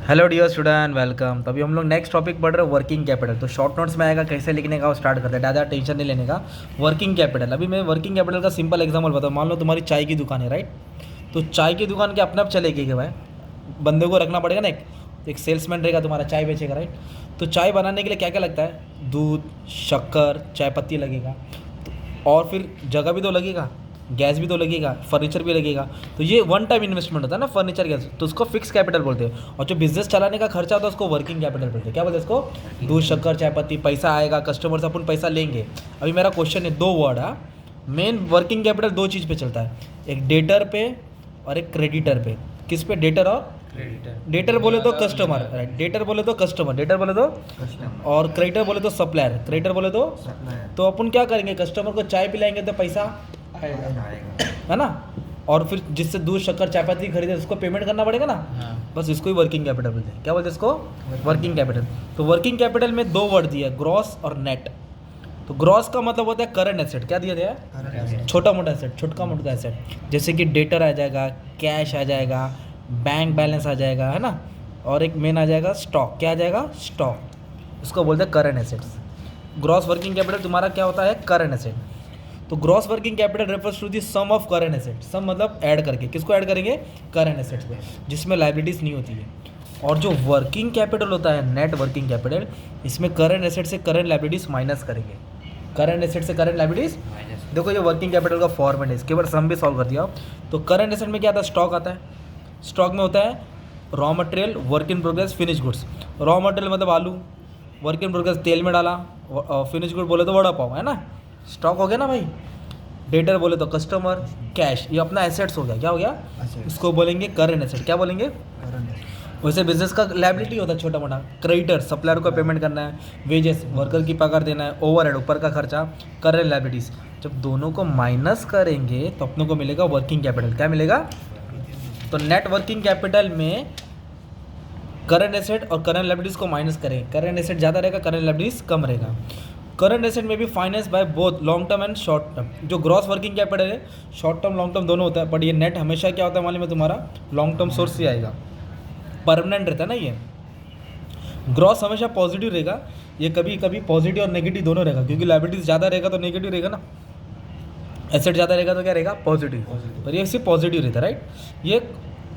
Hello dear student, welcome. तभी हम लोग नेक्स्ट टॉपिक पढ़ रहे हैं वर्किंग कैपिटल। तो शॉर्ट नोट्स में आएगा, कैसे लिखने का वो स्टार्ट करते हैं, ज़्यादा टेंशन नहीं लेने का। वर्किंग कैपिटल, अभी मैं वर्किंग कैपिटल का सिंपल एग्जांपल बताऊँ। मान लो तुम्हारी चाय की दुकान है, राइट। तो चाय की दुकान के अपने आप चलेगी कि भाई बंदे को रखना पड़ेगा ना, एक सेल्समैन रहेगा तुम्हारा, चाय बेचेगा, राइट। तो चाय बनाने के लिए क्या क्या लगता है? दूध, शक्कर, चाय पत्ती लगेगा, और फिर जगह भी तो लगेगा, गैस भी तो लगेगा, फर्नीचर भी लगेगा। तो ये वन टाइम इन्वेस्टमेंट होता है ना, फर्नीचर गैस, तो उसको फिक्स कैपिटल बोलते हैं। और जो बिजनेस चलाने का खर्चा होता है उसको वर्किंग कैपिटल बोलते हैं। क्या बोलते हैं इसको? दूध, शक्कर, चाय पत्ती, पैसा आएगा, कस्टमर से अपन पैसा लेंगे। अभी मेरा क्वेश्चन है, दो वर्ड है मेन। वर्किंग कैपिटल दो चीज़ पे चलता है, एक डेटर पे और एक क्रेडिटर पे। किस पे? डेटर और डेटर बोले तो कस्टमर, राइट। डेटर बोले तो कस्टमर, डेटर बोले तो, और क्रेडिटर बोले तो सप्लायर, क्रेडिटर बोले तो अपन क्या करेंगे? कस्टमर को चाय पिलाएंगे तो पैसा आएगा, है ना। और फिर जिससे दूध, शक्कर, चाय पत्ती खरीदे उसको पेमेंट करना पड़ेगा ना। बस इसको ही वर्किंग कैपिटल बोलते हैं। क्या बोलते हैं इसको? Working capital. तो वर्किंग कैपिटल में दो वर्ड दिया है, ग्रॉस और नेट। तो ग्रॉस का मतलब होता है करंट एसेट। क्या दिया है? छोटा मोटा एसेट, छोटा मोटा एसेट। जैसे कि डेटर आ जाएगा, कैश आ जाएगा, बैंक बैलेंस आ जाएगा, है ना। और एक मेन आ जाएगा स्टॉक। क्या आ जाएगा? स्टॉक। इसको बोलते हैं current assets. Gross working capital तुम्हारा क्या होता है? Current asset. तो gross working capital refers to the sum of current asset. Sum मतलब ऐड करके, किसको ऐड करेंगे? करंट एसेट्स पे, जिसमें लाइबिलिटीज नहीं होती है। और जो वर्किंग कैपिटल होता है, नेट वर्किंग कैपिटल, इसमें करंट एसेट से करंट लाइबिलिटीज माइनस करेंगे। करंट एसेट से करंट लाइबिलिटीज। देखो ये वर्किंग कैपिटल का फॉर्मेट है, इसके ऊपर सम भी सॉल्व कर दिया। तो करंट एसेट में क्या आता है? स्टॉक आता है। स्टॉक में होता है raw material, work in progress, finish goods. Raw material मतलब आलू, वर्क इन प्रोग्रेस तेल में डाला, फिनिश गुड बोले तो वड़ा पाव, है ना। स्टॉक हो गया ना भाई। डेटर बोले तो कस्टमर, कैश, ये अपना एसेट्स हो गया। क्या हो गया? इसको बोलेंगे करंट एसेट। क्या बोलेंगे? वैसे बिजनेस का लायबिलिटी होता है छोटा मोटा। क्रेडिटर, सप्लायर को पेमेंट करना है, वेजेस, वर्कर की पगार देना है, ओवरहेड, ऊपर का खर्चा, करंट लायबिलिटीज। जब दोनों को माइनस करेंगे तो अपनों को मिलेगा वर्किंग कैपिटल। क्या मिलेगा? तो नेट वर्किंग कैपिटल में करंट एसेट और करंट लायबिलिटीज को माइनस करें। करंट एसेट ज़्यादा रहेगा, करंट लायबिलिटीज कम रहेगा। करंट एसेट में भी finance by both long term and short term. जो ग्रॉस वर्किंग कैपिटल है, शॉर्ट टर्म लॉन्ग टर्म दोनों होता है, बट ये नेट हमेशा क्या होता है मालूम है तुम्हारा? लॉन्ग टर्म सोर्स से आएगा, परमानेंट रहता है ना ये। ग्रॉस हमेशा पॉजिटिव रहेगा, ये कभी कभी पॉजिटिव और नेगेटिव दोनों रहेगा, क्योंकि लायबिलिटीज ज़्यादा रहेगा तो नेगेटिव रहेगा ना, एसेट ज़्यादा रहेगा तो क्या रहेगा? पॉजिटिव। पर ये सिर्फ पॉजिटिव रहता है, राइट। ये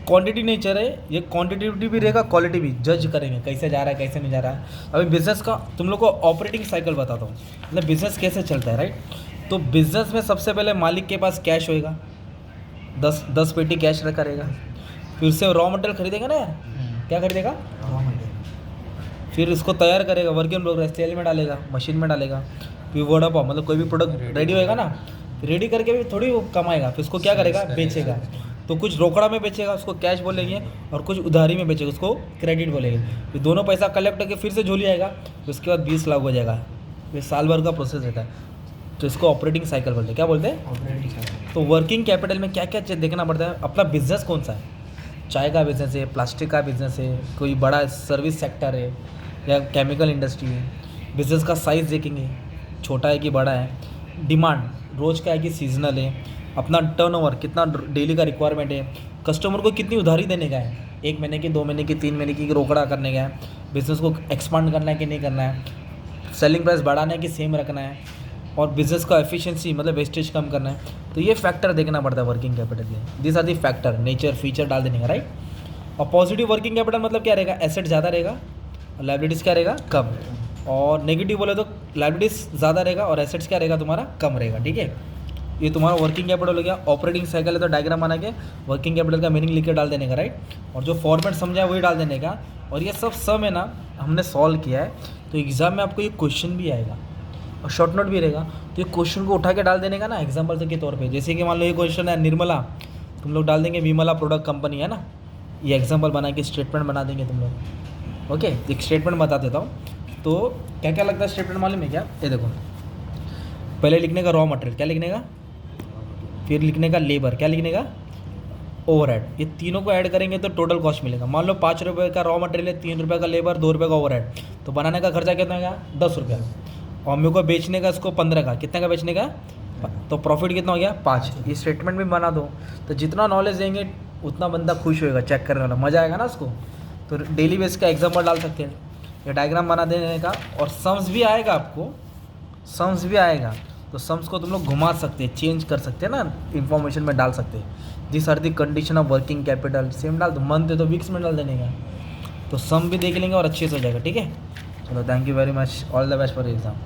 क्वांटिटी नेचर है, ये क्वांटिटी भी रहेगा, क्वालिटी भी। जज करेंगे कैसे जा रहा है, कैसे नहीं जा रहा है। अभी बिजनेस का तुम लोग को ऑपरेटिंग साइकिल बताता हूँ, मतलब बिजनेस कैसे चलता है, राइट। तो बिजनेस में सबसे पहले मालिक के पास कैश होएगा, 10 पेटी कैश रखा रहेगा। फिर उससे रॉ मटेरियल खरीदेगा ना यार, क्या खरीदेगा? Raw material. फिर उसको तैयार करेगा, वर्क इन प्रोग्रेस, तेल में डालेगा, मशीन में डालेगा। फिर वड़ा पाव मतलब कोई भी प्रोडक्ट रेडी होएगा ना, रेडी करके भी थोड़ी वो कमाएगा, फिर उसको क्या करेगा? बेचेगा। तो कुछ रोकड़ा में बेचेगा, उसको कैश बोलेंगे, और कुछ उधारी में बेचेगा, उसको क्रेडिट बोलेंगे। फिर दोनों पैसा कलेक्ट करके फिर से झोली आएगा, फिर उसके बाद 20 लाख हो जाएगा। ये साल भर का प्रोसेस रहता है। तो इसको ऑपरेटिंग साइकिल बोलते हैं। क्या बोलते हैं? Operating cycle. तो वर्किंग कैपिटल में क्या क्या चीज़ देखना पड़ता है? अपना बिजनेस कौन सा है? चाय का बिजनेस है, प्लास्टिक का बिजनेस है, कोई बड़ा सर्विस सेक्टर है, या केमिकल इंडस्ट्री है। बिजनेस का साइज़ देखेंगे, छोटा है कि बड़ा है। डिमांड रोज़ का है कि सीजनल है। अपना टर्नओवर कितना डेली का रिक्वायरमेंट है। कस्टमर को कितनी उधारी देने का है, 1 महीने की, 2 महीने की, 3 महीने की, रोकड़ा करने का है। बिज़नेस को एक्सपांड करना है कि नहीं करना है। सेलिंग प्राइस बढ़ाना है कि सेम रखना है। और बिज़नेस का एफिशिएंसी मतलब वेस्टेज कम करना है। तो ये फैक्टर देखना पड़ता है वर्किंग कैपिटल में। This are the factor, nature, feature डाल देने का, राइट। और पॉजिटिव वर्किंग कैपिटल मतलब क्या रहेगा? एसेट ज़्यादा रहेगा और लायबिलिटीज़ क्या रहेगा? कम। और नेगेटिव बोले तो लायबिलिटीज़ ज़्यादा रहेगा और एसेट्स क्या रहेगा? तुम्हारा कम रहेगा, ठीक है। ये तुम्हारा वर्किंग कैपिटल हो गया। ऑपरेटिंग साइकिल है तो डायग्राम बना के वर्किंग कैपिटल का मीनिंग लिख के डाल देने का, राइट। और जो फॉर्मेट समझा है वही डाल देने का। और ये सब सम है ना, हमने सॉल्व किया है। तो एग्ज़ाम में आपको ये क्वेश्चन भी आएगा और शॉर्ट नोट भी रहेगा। तो ये क्वेश्चन को उठा के डाल देने का ना, एग्जाम्पल के तौर पे। जैसे कि मान लो ये क्वेश्चन है निर्मला, तुम लोग डाल देंगे विमला प्रोडक्ट कंपनी, है ना। ये एग्जाम्पल बना के स्टेटमेंट बना देंगे तुम लोग। ओके, एक स्टेटमेंट बता देता हूँ। तो क्या क्या लगता है स्टेटमेंट मालूम है क्या? ये देखो, पहले लिखने का रॉ मटेरियल, क्या लिखने का? फिर लिखने का लेबर, क्या लिखने का? ओवरहेड। ये तीनों को ऐड करेंगे तो टोटल कॉस्ट मिलेगा। मान लो 5 रुपये का रॉ मटेरियल है, 3 रुपये का लेबर, 2 रुपये का ओवरहेड। तो बनाने का खर्चा कितना होगा? 10 रुपया। और मेरे को बेचने का इसको 15 का, कितने का बेचने का? तो प्रॉफिट कितना हो गया? 5। ये स्टेटमेंट भी बना दो। तो जितना नॉलेज देंगे उतना बंदा खुश होएगा, चेक करने वाला, मज़ा आएगा ना उसको। तो डेली बेस का एग्जाम्पल डाल सकते हैं, ये डायग्राम बना देने का, और सम्स भी आएगा आपको, सम्स भी आएगा, तो सम्स को तुम लोग घुमा सकते हैं, चेंज कर सकते हैं ना, इन्फॉर्मेशन में डाल सकते हैं। This are the condition of working capital, same डाल दो, मंथ है तो वीक्स में डाल देने का, तो सम भी देख लेंगे और अच्छे से हो जाएगा। ठीक है, चलो thank you very much, all the best for exam.